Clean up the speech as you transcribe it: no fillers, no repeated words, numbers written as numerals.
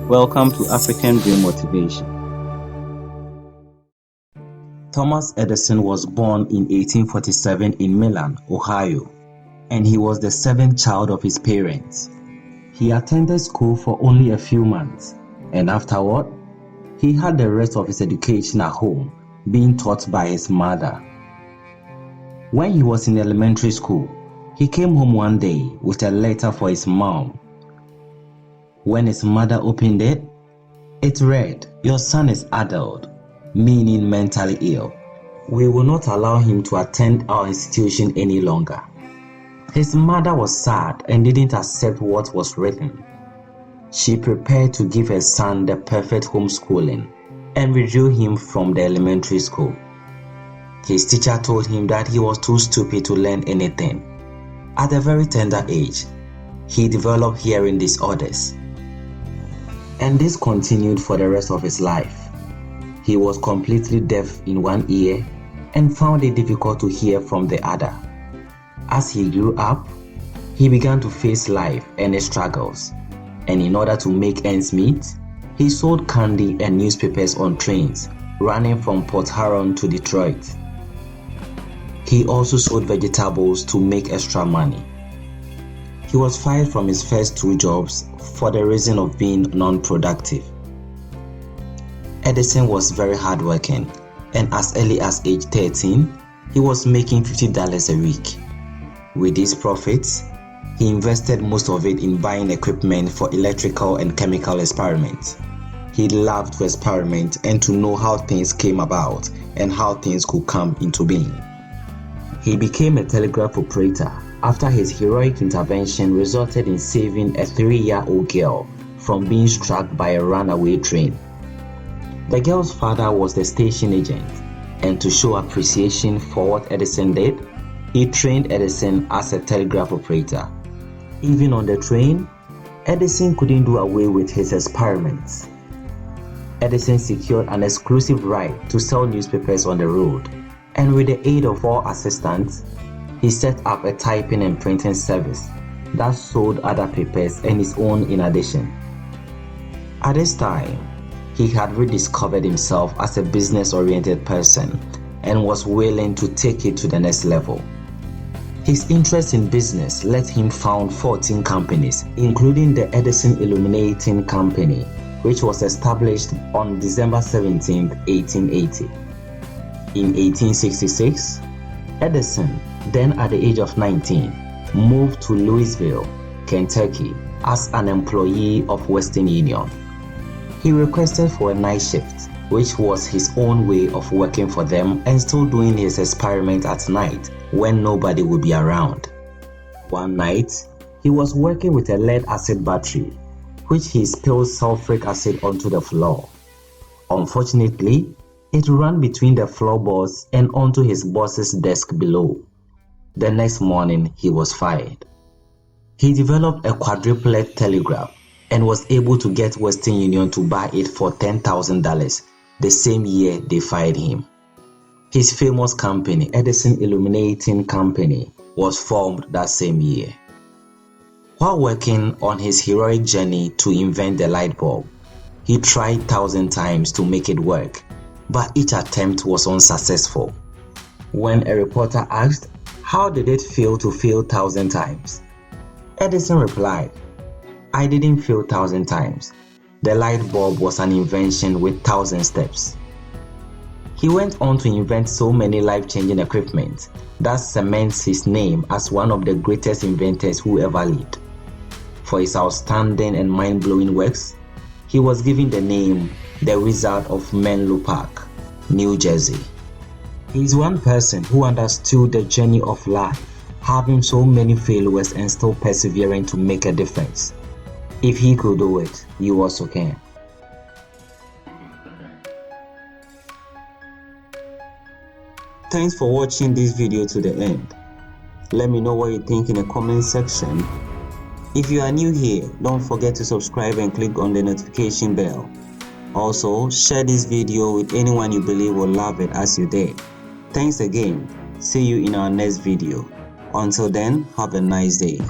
Welcome to African Dream Motivation. Thomas Edison was born in 1847 in Milan, Ohio, and he was the seventh child of his parents. He attended school for only a few months, and afterward, he had the rest of his education at home, being taught by his mother. When he was in elementary school, he came home one day with a letter for his mom. When his mother opened it, it read, "Your son is adult," meaning mentally ill. We will not allow him to attend our institution any longer. His mother was sad and didn't accept what was written. She prepared to give her son the perfect homeschooling and withdrew him from the elementary school. His teacher told him that he was too stupid to learn anything. At a very tender age, he developed hearing disorders. And this continued for the rest of his life. He was completely deaf in one ear and found it difficult to hear from the other. As he grew up, he began to face life and its struggles. And in order to make ends meet, he sold candy and newspapers on trains running from Port Huron to Detroit. He also sold vegetables to make extra money. He was fired from his first two jobs for the reason of being non-productive. Edison was very hardworking, and as early as age 13, he was making $50 a week. With these profits, he invested most of it in buying equipment for electrical and chemical experiments. He loved to experiment and to know how things came about and how things could come into being. He became a telegraph operator after his heroic intervention resulted in saving a 3-year-old girl from being struck by a runaway train. The girl's father was the station agent, and to show appreciation for what Edison did, he trained Edison as a telegraph operator. Even on the train, Edison couldn't do away with his experiments. Edison secured an exclusive right to sell newspapers on the road, and with the aid of 4 assistants, he set up a typing and printing service that sold other papers and his own in addition. At this time, he had rediscovered himself as a business-oriented person and was willing to take it to the next level. His interest in business let him found 14 companies, including the Edison Illuminating Company, which was established on December 17, 1880. In 1866, Edison, then at the age of 19, moved to Louisville, Kentucky as an employee of Western Union. He requested for a night shift, which was his own way of working for them and still doing his experiment at night when nobody would be around. One night, he was working with a lead-acid battery, which he spilled sulfuric acid onto the floor. Unfortunately, it ran between the floorboards and onto his boss's desk below. The next morning, he was fired. He developed a quadruplet telegraph and was able to get Western Union to buy it for $10,000 the same year they fired him. His famous company, Edison Illuminating Company, was formed that same year. While working on his heroic journey to invent the light bulb, he tried 1,000 times to make it work, but each attempt was unsuccessful. When a reporter asked, "How did it feel to fail 1,000 times?" Edison replied, "I didn't fail 1,000 times. The light bulb was an invention with 1,000 steps." He went on to invent so many life-changing equipment that cements his name as one of the greatest inventors who ever lived. For his outstanding and mind-blowing works, he was given the name the Wizard of Menlo Park, New Jersey. He is one person who understood the journey of life, having so many failures and still persevering to make a difference. If he could do it, you also can. Thanks for watching this video to the end. Let me know what you think in the comment section. If you are new here, don't forget to subscribe and click on the notification bell. Also, share this video with anyone you believe will love it as you did. Thanks again. See you in our next video. Until then, have a nice day.